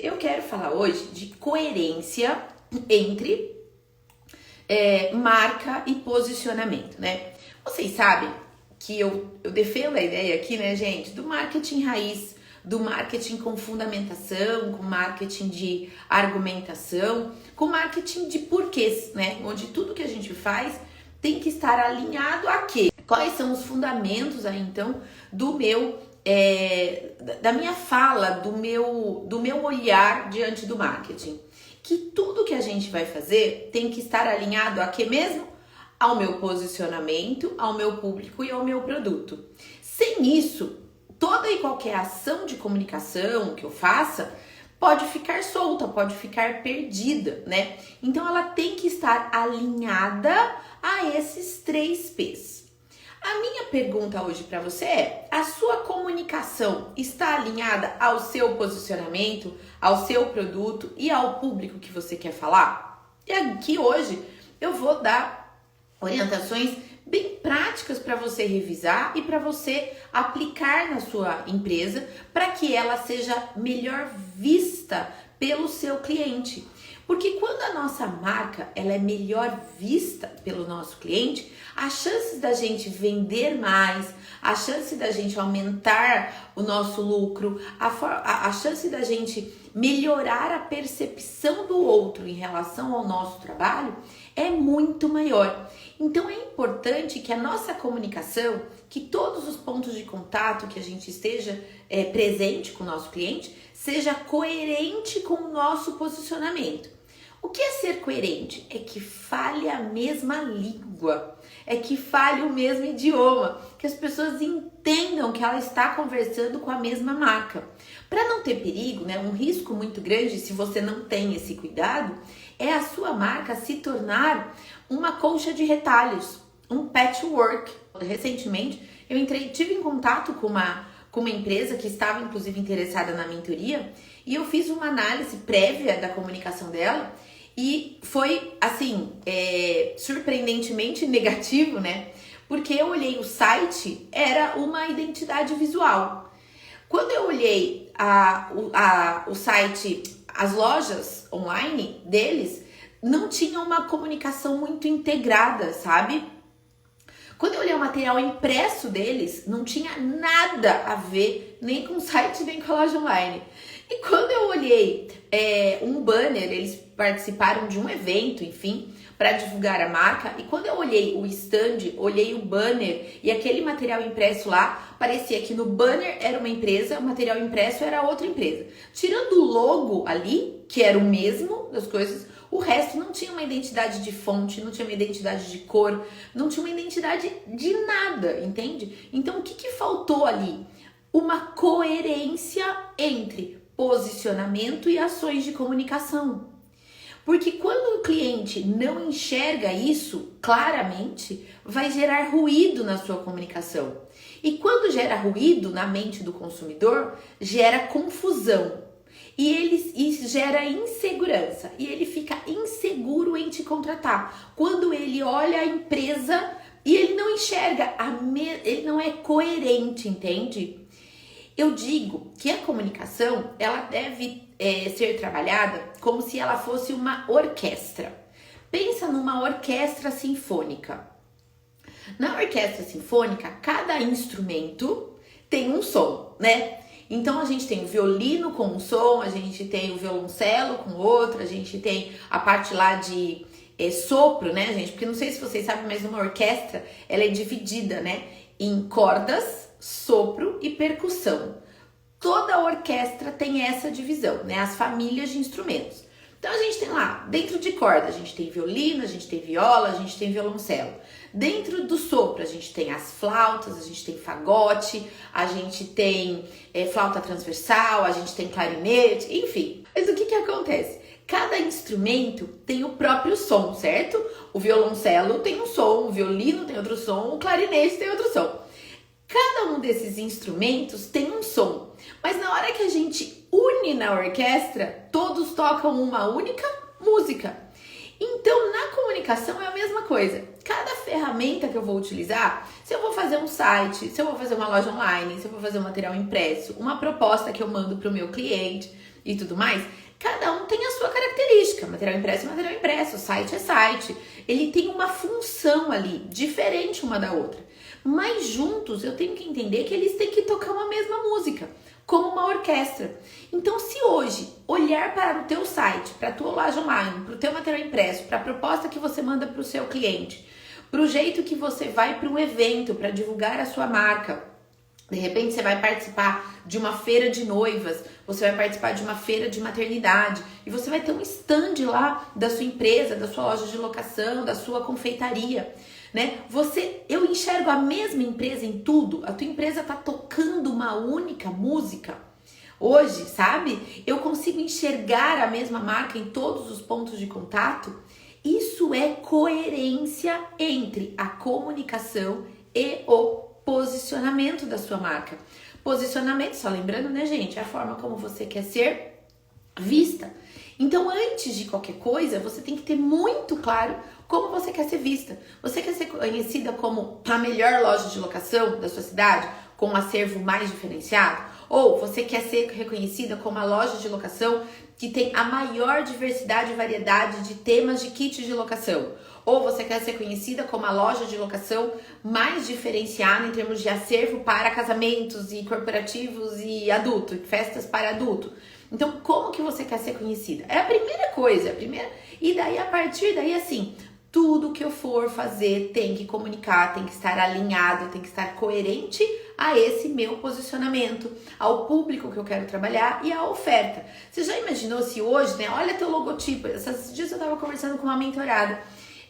Eu quero falar hoje de coerência entre marca e posicionamento, né? Vocês sabem que eu defendo a ideia aqui, né, gente, do marketing raiz, do marketing com fundamentação, com marketing de argumentação, com marketing de porquês, né? Onde tudo que a gente faz tem que estar alinhado a quê? Quais são os fundamentos aí, então, do meu da minha fala, do meu olhar diante do marketing. Que tudo que a gente vai fazer tem que estar alinhado a quê mesmo? Ao meu posicionamento, ao meu público e ao meu produto. Sem isso, toda e qualquer ação de comunicação que eu faça pode ficar solta, pode ficar perdida, né? Então ela tem que estar alinhada a esses 3 P's. A minha pergunta hoje para você é: a sua comunicação está alinhada ao seu posicionamento, ao seu produto e ao público que você quer falar? E aqui hoje eu vou dar orientações bem práticas para você revisar e para você aplicar na sua empresa para que ela seja melhor vista pelo seu cliente. Porque quando a nossa marca ela é melhor vista pelo nosso cliente, as chances da gente vender mais, a chance da gente aumentar o nosso lucro, a chance da gente melhorar a percepção do outro em relação ao nosso trabalho é muito maior. Então é importante que a nossa comunicação, que todos os pontos de contato que a gente esteja presente com o nosso cliente, seja coerente com o nosso posicionamento. O que é ser coerente? É que fale a mesma língua, é que fale o mesmo idioma, que as pessoas entendam que ela está conversando com a mesma marca. Para não ter perigo, né, um risco muito grande, se você não tem esse cuidado, é a sua marca se tornar uma colcha de retalhos, um patchwork. Recentemente, eu tive em contato com uma empresa que estava inclusive interessada na mentoria e eu fiz uma análise prévia da comunicação dela e foi assim, surpreendentemente negativo, né? Porque eu olhei o site, era uma identidade visual. Quando eu olhei o site, as lojas online deles, não tinha uma comunicação muito integrada, sabe? Quando eu olhei o material impresso deles, não tinha nada a ver nem com o site, nem com a loja online. E quando eu olhei um banner, eles participaram de um evento, enfim, para divulgar a marca. E quando eu olhei o stand, olhei o banner e aquele material impresso lá, parecia que no banner era uma empresa, o material impresso era outra empresa. Tirando o logo ali, que era o mesmo das coisas, o resto não tinha uma identidade de fonte, não tinha uma identidade de cor, não tinha uma identidade de nada, entende? Então o que faltou ali? Uma coerência entre posicionamento e ações de comunicação. Porque quando o cliente não enxerga isso claramente, vai gerar ruído na sua comunicação. E quando gera ruído na mente do consumidor, gera confusão. E gera insegurança. E ele fica inseguro em te contratar. Quando ele olha a empresa e ele não enxerga, ele não é coerente, entende? Eu digo que a comunicação, ela deve ser trabalhada como se ela fosse uma orquestra. Pensa numa orquestra sinfônica. Na orquestra sinfônica, cada instrumento tem um som, né? Então a gente tem o violino com um som, a gente tem o violoncelo com outro, a gente tem a parte lá de sopro, né, gente? Porque não sei se vocês sabem, mas uma orquestra, ela é dividida, né, em cordas, sopro e percussão. Toda orquestra tem essa divisão, né? As famílias de instrumentos. Então a gente tem lá, dentro de corda, a gente tem violino, a gente tem viola, a gente tem violoncelo. Dentro do sopro, a gente tem as flautas, a gente tem fagote, a gente tem flauta transversal, a gente tem clarinete, enfim. Mas o que acontece? Cada instrumento tem o próprio som, certo? O violoncelo tem um som, o violino tem outro som, o clarinete tem outro som. Cada um desses instrumentos tem um som, mas na hora que a gente une na orquestra, todos tocam uma única música. Então, na comunicação é a mesma coisa. Cada ferramenta que eu vou utilizar, se eu vou fazer um site, se eu vou fazer uma loja online, se eu vou fazer um material impresso, uma proposta que eu mando para o meu cliente, e tudo mais, cada um tem a sua característica. Material impresso é material impresso, site é site. Ele tem uma função ali, diferente uma da outra. Mas juntos eu tenho que entender que eles têm que tocar uma mesma música, como uma orquestra. Então, se hoje olhar para o teu site, para a tua loja online, para o teu material impresso, para a proposta que você manda para o seu cliente, para o jeito que você vai para um evento, para divulgar a sua marca, de repente você vai participar de uma feira de noivas, você vai participar de uma feira de maternidade e você vai ter um stand lá da sua empresa, da sua loja de locação, da sua confeitaria, né? Eu enxergo a mesma empresa em tudo. A tua empresa tá tocando uma única música hoje, sabe? Eu consigo enxergar a mesma marca em todos os pontos de contato. Isso é coerência entre a comunicação e o posicionamento da sua marca. Posicionamento, só lembrando, né, gente, é a forma como você quer ser vista. Então, antes de qualquer coisa, você tem que ter muito claro como você quer ser vista. Você quer ser conhecida como a melhor loja de locação da sua cidade, com um acervo mais diferenciado? Ou você quer ser reconhecida como a loja de locação que tem a maior diversidade e variedade de temas de kits de locação? Ou você quer ser conhecida como a loja de locação mais diferenciada em termos de acervo para casamentos e corporativos e adulto, festas para adulto? Então, como que você quer ser conhecida? É a primeira coisa, E daí, a partir daí, assim, tudo que eu for fazer tem que comunicar, tem que estar alinhado, tem que estar coerente a esse meu posicionamento, ao público que eu quero trabalhar e à oferta. Você já imaginou se hoje, né? Olha teu logotipo. Esses dias eu tava conversando com uma mentorada.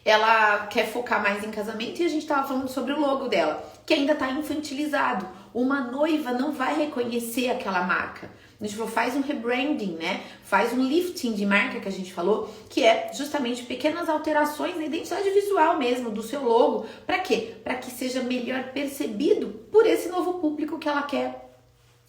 Ela quer focar mais em casamento e a gente tava falando sobre o logo dela, que ainda tá infantilizado. Uma noiva não vai reconhecer aquela marca. A gente faz um rebranding, né? Faz um lifting de marca que a gente falou, que é justamente pequenas alterações na identidade visual mesmo do seu logo. Para quê? Para que seja melhor percebido por esse novo público que ela quer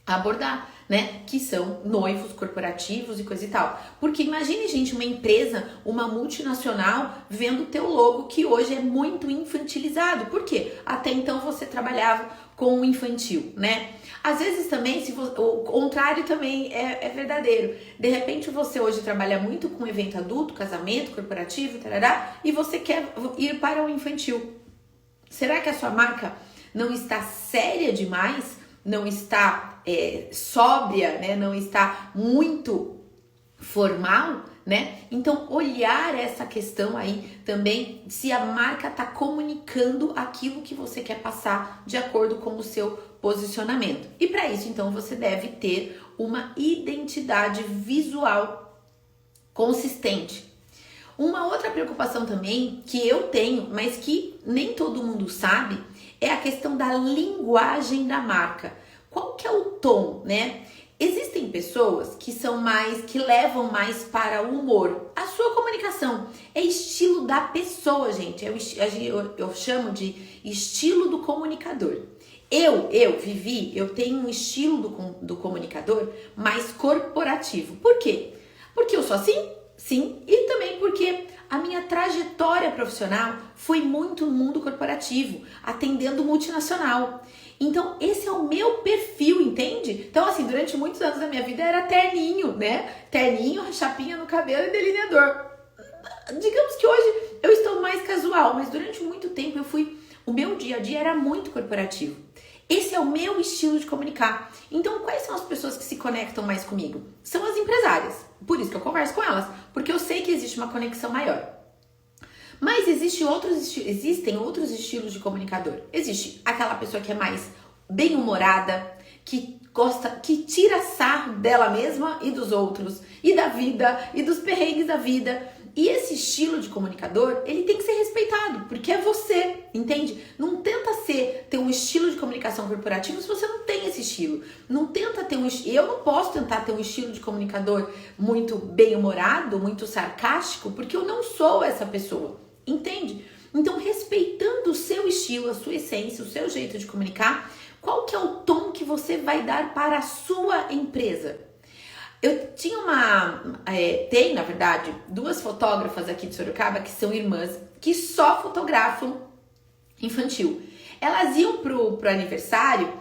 abordar, né? Que são noivos corporativos e coisa e tal. Porque imagine, gente, uma empresa, uma multinacional vendo o teu logo que hoje é muito infantilizado. Por quê? Até então você trabalhava com o infantil, né? Às vezes também, o contrário também é verdadeiro. De repente você hoje trabalha muito com evento adulto, casamento, corporativo, tarará, e você quer ir para o infantil. Será que a sua marca não está séria demais? Não está sóbria, né? Não está muito formal, né? Então, olhar essa questão aí também, se a marca está comunicando aquilo que você quer passar de acordo com o seu posicionamento. E para isso, então, você deve ter uma identidade visual consistente. Uma outra preocupação também que eu tenho, mas que nem todo mundo sabe, é a questão da linguagem da marca. Qual que é o tom, né? Existem pessoas que levam mais para o humor. A sua comunicação é estilo da pessoa, gente. Eu chamo de estilo do comunicador. Eu tenho um estilo do comunicador mais corporativo. Por quê? Porque eu sou assim? Sim. E também porque a minha trajetória profissional foi muito no mundo corporativo, atendendo multinacional. Então, esse é o meu perfil, entende? Então, assim, durante muitos anos da minha vida era terninho, né? Terninho, chapinha no cabelo e delineador. Digamos que hoje eu estou mais casual, mas durante muito tempo o meu dia a dia era muito corporativo. Esse é o meu estilo de comunicar. Então, quais são as pessoas que se conectam mais comigo? São as empresárias. Por isso que eu converso com elas, porque eu sei que existe uma conexão maior. Mas existem outros estilos de comunicador. Existe aquela pessoa que é mais bem-humorada, que tira sarro dela mesma e dos outros, e da vida, e dos perrengues da vida. E esse estilo de comunicador, ele tem que ser respeitado, porque é você, entende? Não tenta ter um estilo de comunicação corporativo se você não tem esse estilo. Eu não posso tentar ter um estilo de comunicador muito bem-humorado, muito sarcástico, porque eu não sou essa pessoa, entende? Então, respeitando o seu estilo, a sua essência, o seu jeito de comunicar, qual que é o tom que você vai dar para a sua empresa? Eu tinha tem, na verdade, 2 fotógrafas aqui de Sorocaba que são irmãs, que só fotografam infantil. Elas iam pro aniversário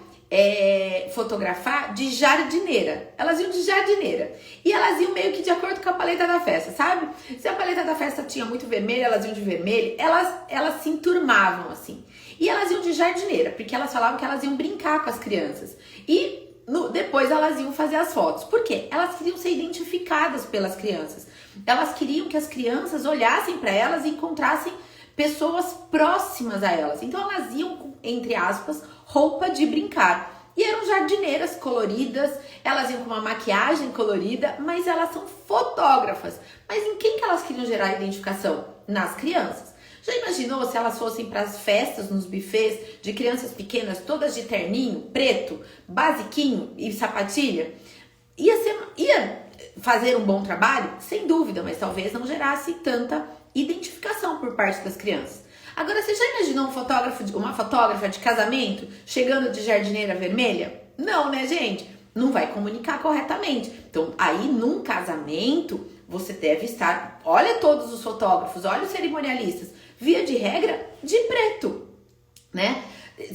fotografar de jardineira. Elas iam de jardineira. E elas iam meio que de acordo com a paleta da festa, sabe? Se a paleta da festa tinha muito vermelho, elas iam de vermelho. Elas se enturmavam assim. E elas iam de jardineira, porque elas falavam que elas iam brincar com as crianças. E depois elas iam fazer as fotos. Por quê? Elas queriam ser identificadas pelas crianças. Elas queriam que as crianças olhassem para elas e encontrassem pessoas próximas a elas. Então elas iam com, entre aspas, roupa de brincar. E eram jardineiras coloridas, elas iam com uma maquiagem colorida, mas elas são fotógrafas. Mas em quem que elas queriam gerar identificação? Nas crianças. Já imaginou se elas fossem para as festas, nos buffets, de crianças pequenas, todas de terninho, preto, basiquinho e sapatilha? Ia fazer um bom trabalho? Sem dúvida, mas talvez não gerasse tanta identificação por parte das crianças. Agora, você já imaginou uma fotógrafa de casamento chegando de jardineira vermelha? Não, né, gente? Não vai comunicar corretamente. Então, aí num casamento, você deve estar... Olha todos os fotógrafos, olha os cerimonialistas. Via de regra, de preto, né?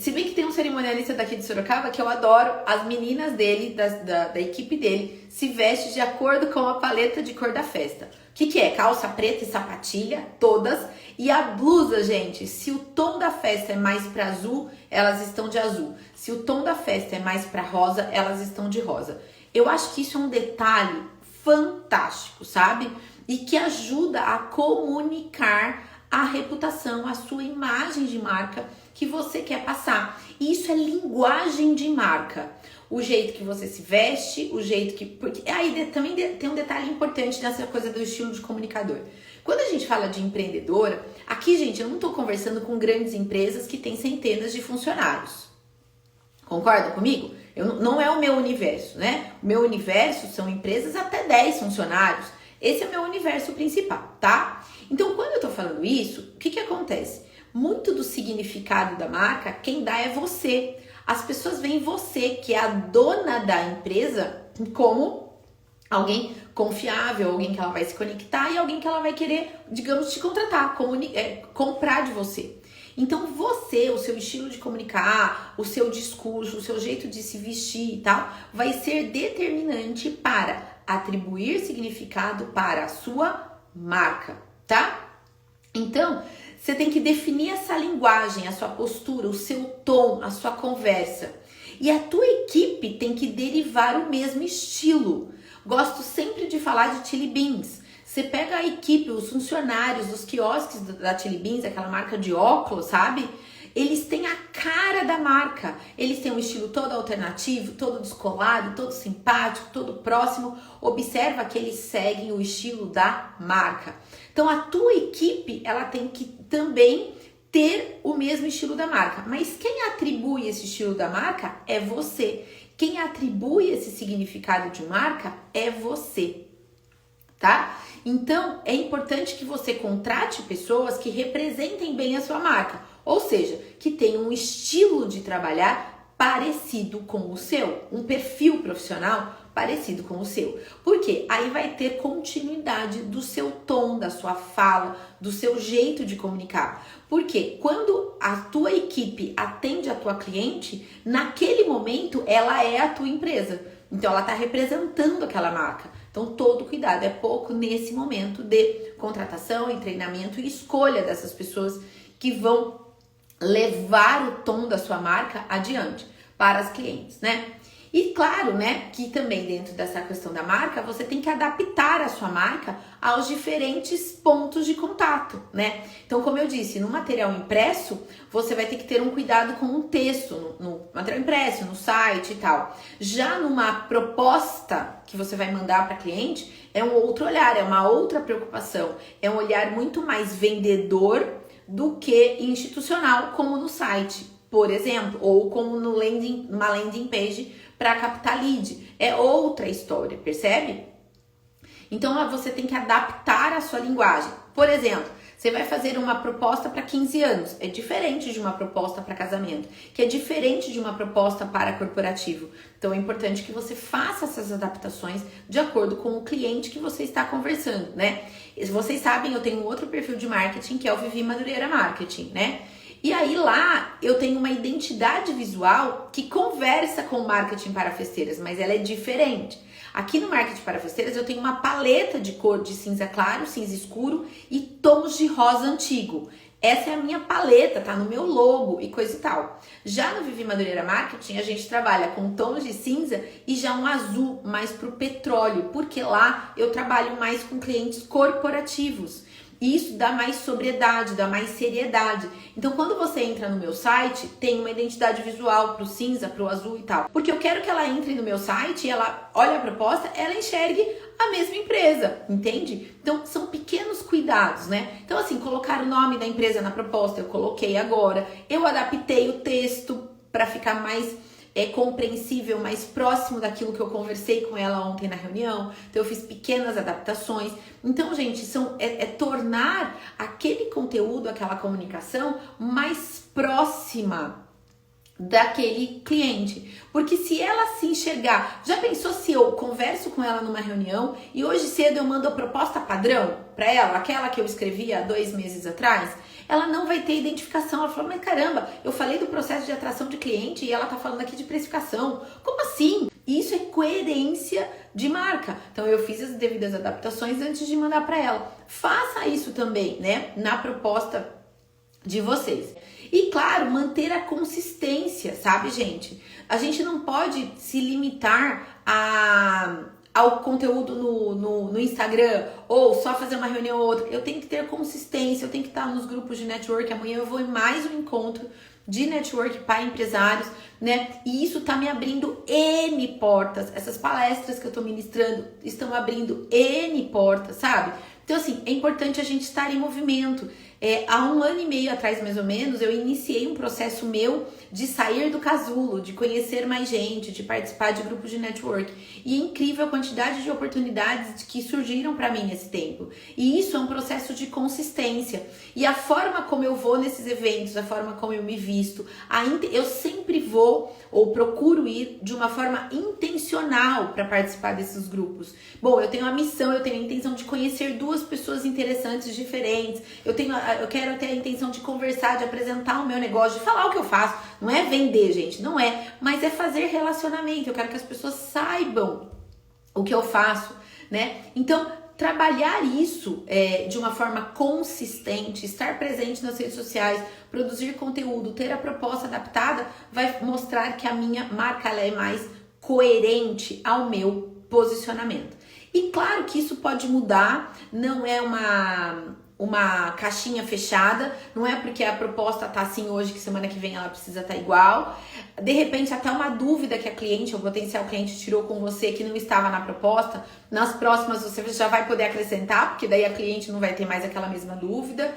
Se bem que tem um cerimonialista daqui de Sorocaba que eu adoro, as meninas dele, da equipe dele, se vestem de acordo com a paleta de cor da festa. O que é? Calça preta e sapatilha, todas. E a blusa, gente, se o tom da festa é mais para azul, elas estão de azul. Se o tom da festa é mais para rosa, elas estão de rosa. Eu acho que isso é um detalhe fantástico, sabe? E que ajuda a comunicar a reputação, a sua imagem de marca que você quer passar. E isso é linguagem de marca. O jeito que você se veste, o jeito que... Porque aí também tem um detalhe importante nessa coisa do estilo de comunicador. Quando a gente fala de empreendedora, aqui, gente, eu não estou conversando com grandes empresas que têm centenas de funcionários. Concorda comigo? Não é o meu universo, né? O meu universo são empresas até 10 funcionários. Esse é o meu universo principal, tá? Então, quando eu tô falando isso, o que acontece? Muito do significado da marca, quem dá é você. As pessoas veem você, que é a dona da empresa, como alguém confiável, alguém que ela vai se conectar e alguém que ela vai querer, digamos, te contratar, comprar de você. Então você, o seu estilo de comunicar, o seu discurso, o seu jeito de se vestir e tal, vai ser determinante para atribuir significado para a sua marca, tá? Então, você tem que definir essa linguagem, a sua postura, o seu tom, a sua conversa. E a tua equipe tem que derivar o mesmo estilo. Gosto sempre de falar de Chili Beans. Você pega a equipe, os funcionários dos quiosques da Chili Beans, aquela marca de óculos, sabe? Eles têm a cara da marca. Eles têm um estilo todo alternativo, todo descolado, todo simpático, todo próximo. Observa que eles seguem o estilo da marca. Então, a tua equipe, ela tem que também ter o mesmo estilo da marca. Mas quem atribui esse estilo da marca é você. Quem atribui esse significado de marca é você, tá? Então, é importante que você contrate pessoas que representem bem a sua marca. Ou seja, que tenham um estilo de trabalhar parecido com o seu. Um perfil profissional parecido com o seu. Por quê? Aí vai ter continuidade do seu tom, da sua fala, do seu jeito de comunicar. Porque quando a tua equipe atende a tua cliente, naquele momento ela é a tua empresa. Então ela está representando aquela marca. Então todo cuidado, é pouco nesse momento de contratação e treinamento e escolha dessas pessoas que vão levar o tom da sua marca adiante para as clientes, né? E claro, né, que também dentro dessa questão da marca, você tem que adaptar a sua marca aos diferentes pontos de contato, né? Então, como eu disse, no material impresso, você vai ter que ter um cuidado com o texto, no material impresso, no site e tal. Já numa proposta que você vai mandar para cliente, é um outro olhar, é uma outra preocupação, é um olhar muito mais vendedor do que institucional, como no site, por exemplo, ou como numa landing page para captar lead. É outra história, percebe? Então, você tem que adaptar a sua linguagem. Por exemplo, você vai fazer uma proposta para 15 anos. É diferente de uma proposta para casamento, que é diferente de uma proposta para corporativo. Então, é importante que você faça essas adaptações de acordo com o cliente que você está conversando, né? Vocês sabem, eu tenho um outro perfil de marketing, que é o Vivi Madureira Marketing, né? E aí lá eu tenho uma identidade visual que conversa com o marketing para festeiras, mas ela é diferente. Aqui no marketing para festeiras eu tenho uma paleta de cor de cinza claro, cinza escuro e tons de rosa antigo. Essa é a minha paleta, tá no meu logo e coisa e tal. Já no Vivi Madureira Marketing, a gente trabalha com tons de cinza e já um azul mais pro petróleo, porque lá eu trabalho mais com clientes corporativos. E isso dá mais sobriedade, dá mais seriedade. Então, quando você entra no meu site, tem uma identidade visual pro cinza, pro azul e tal. Porque eu quero que ela entre no meu site e ela olhe a proposta, ela enxergue a mesma empresa, entende? Então, são pequenos cuidados, né? Então, assim, colocar o nome da empresa na proposta, eu coloquei agora. Eu adaptei o texto para ficar mais compreensível, mais próximo daquilo que eu conversei com ela ontem na reunião. Então eu fiz pequenas adaptações. Então, gente, tornar aquele conteúdo, aquela comunicação mais próxima daquele cliente. Porque se ela se enxergar, já pensou se eu converso com ela numa reunião e hoje cedo eu mando a proposta padrão para ela, aquela que eu escrevi há 2 meses atrás? Ela não vai ter identificação. Ela fala, mas caramba, eu falei do processo de atração de cliente e ela tá falando aqui de precificação. Como assim? Isso é coerência de marca. Então eu fiz as devidas adaptações antes de mandar para ela. Faça isso também, né, na proposta de vocês. E claro, manter a consistência, sabe, gente? A gente não pode se limitar ao conteúdo no Instagram ou só fazer uma reunião ou outra. Eu tenho que ter consistência, eu tenho que estar nos grupos de network. Amanhã eu vou em mais um encontro de network para empresários, né? E isso tá me abrindo N portas. Essas palestras que eu tô ministrando estão abrindo N portas, sabe? Então, assim, é importante a gente estar em movimento. Há 1 ano e meio atrás, mais ou menos, eu iniciei um processo meu de sair do casulo, de conhecer mais gente, de participar de grupos de network. E é incrível a quantidade de oportunidades que surgiram para mim nesse tempo. E isso é um processo de consistência. E a forma como eu vou nesses eventos, a forma como eu me visto, eu sempre vou ou procuro ir de uma forma intencional para participar desses grupos. Bom, eu tenho a missão, eu tenho a intenção de conhecer 2 pessoas interessantes, diferentes. Eu quero ter a intenção de conversar, de apresentar o meu negócio, de falar o que eu faço. Não é vender, gente, não é. Mas é fazer relacionamento. Eu quero que as pessoas saibam o que eu faço, né? Então, trabalhar isso de uma forma consistente, estar presente nas redes sociais, produzir conteúdo, ter a proposta adaptada, vai mostrar que a minha marca ela é mais coerente ao meu posicionamento. E claro que isso pode mudar, não é uma caixinha fechada, não é porque a proposta tá assim hoje que semana que vem ela precisa estar igual. De repente até uma dúvida que a cliente, o potencial cliente tirou com você que não estava na proposta, nas próximas você já vai poder acrescentar, porque daí a cliente não vai ter mais aquela mesma dúvida.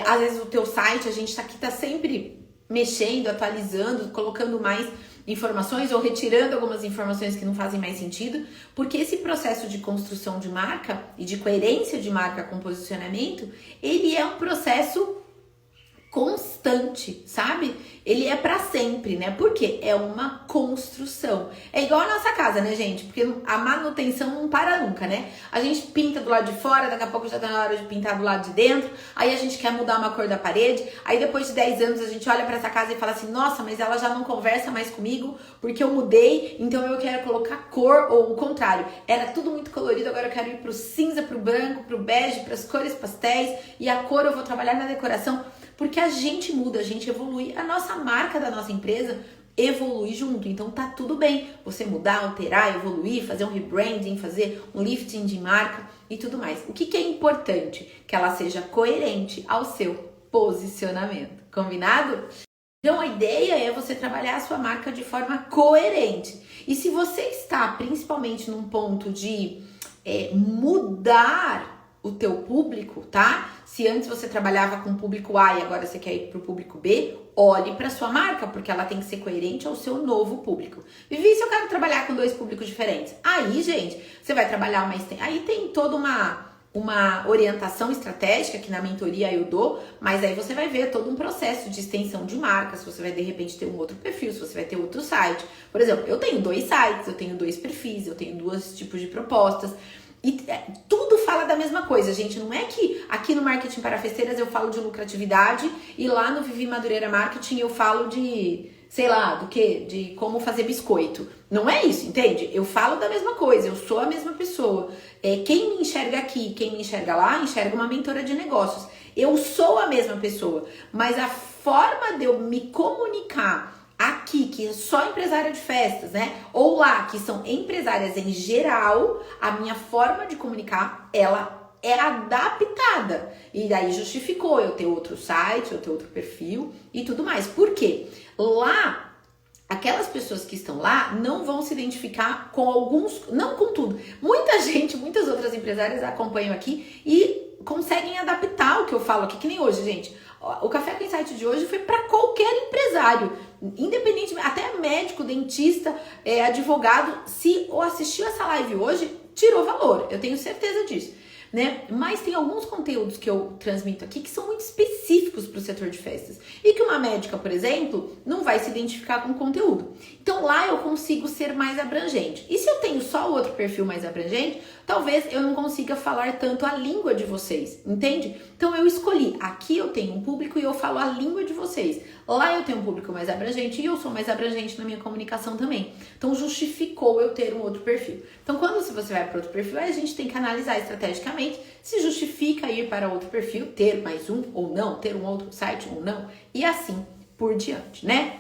Às vezes o teu site, a gente tá sempre mexendo, atualizando, colocando mais informações ou retirando algumas informações que não fazem mais sentido, porque esse processo de construção de marca e de coerência de marca com posicionamento, ele é um processo constante, sabe? Ele é pra sempre, né? Porque é uma construção. É igual a nossa casa, né, gente? Porque a manutenção não para nunca, né? A gente pinta do lado de fora, daqui a pouco já tá na hora de pintar do lado de dentro, aí a gente quer mudar uma cor da parede, aí depois de 10 anos a gente olha pra essa casa e fala assim, nossa, mas ela já não conversa mais comigo porque eu mudei, então eu quero colocar cor, ou o contrário, era tudo muito colorido, agora eu quero ir pro cinza, pro branco, pro bege, pras cores pastéis, e a cor eu vou trabalhar na decoração. Porque a gente muda, a gente evolui, a nossa marca da nossa empresa evolui junto. Então tá tudo bem você mudar, alterar, evoluir, fazer um rebranding, fazer um lifting de marca e tudo mais. O que é importante? Que ela seja coerente ao seu posicionamento. Combinado? Então a ideia é você trabalhar a sua marca de forma coerente. E se você está principalmente num ponto de mudar o teu público, tá? Se antes você trabalhava com o público A e agora você quer ir pro público B, olhe para sua marca, porque ela tem que ser coerente ao seu novo público. Vivi, se eu quero trabalhar com 2 públicos diferentes? Aí, gente, você vai trabalhar mais... Aí tem toda uma orientação estratégica que na mentoria eu dou, mas aí você vai ver todo um processo de extensão de marca, se você vai de repente ter um outro perfil, se você vai ter outro site. Por exemplo, eu tenho 2 sites, eu tenho 2 perfis, eu tenho 2 tipos de propostas, e tudo fala da mesma coisa, gente. Não é que aqui no Marketing para Festeiras eu falo de lucratividade e lá no Vivi Madureira Marketing eu falo de, sei lá, do quê? De como fazer biscoito. Não é isso, entende? Eu falo da mesma coisa, eu sou a mesma pessoa. Quem me enxerga aqui, quem me enxerga lá, enxerga uma mentora de negócios. Eu sou a mesma pessoa, mas a forma de eu me comunicar aqui, que é só empresária de festas, né? Ou lá, que são empresárias em geral, a minha forma de comunicar, ela é adaptada. E daí justificou eu ter outro site, eu ter outro perfil e tudo mais. Por quê? Lá, aquelas pessoas que estão lá não vão se identificar com alguns, não com tudo. Muita gente, muitas outras empresárias acompanham aqui e conseguem adaptar o que eu falo aqui, que nem hoje, gente. O Café com Insight de hoje foi para qualquer empresário, independente, até médico, dentista, advogado, se assistiu essa live hoje, tirou valor, eu tenho certeza disso, né? Mas tem alguns conteúdos que eu transmito aqui que são muito específicos para o setor de festas e que uma médica, por exemplo, não vai se identificar com o conteúdo. Então lá eu consigo ser mais abrangente. E se eu tenho só o outro perfil mais abrangente, talvez eu não consiga falar tanto a língua de vocês, entende? Então eu escolhi, aqui eu tenho um público e eu falo a língua de vocês. Lá eu tenho um público mais abrangente e eu sou mais abrangente na minha comunicação também. Então justificou eu ter um outro perfil. Então quando você vai para outro perfil, a gente tem que analisar estrategicamente se justifica ir para outro perfil, ter mais um ou não, ter um outro site ou não, e assim por diante, né?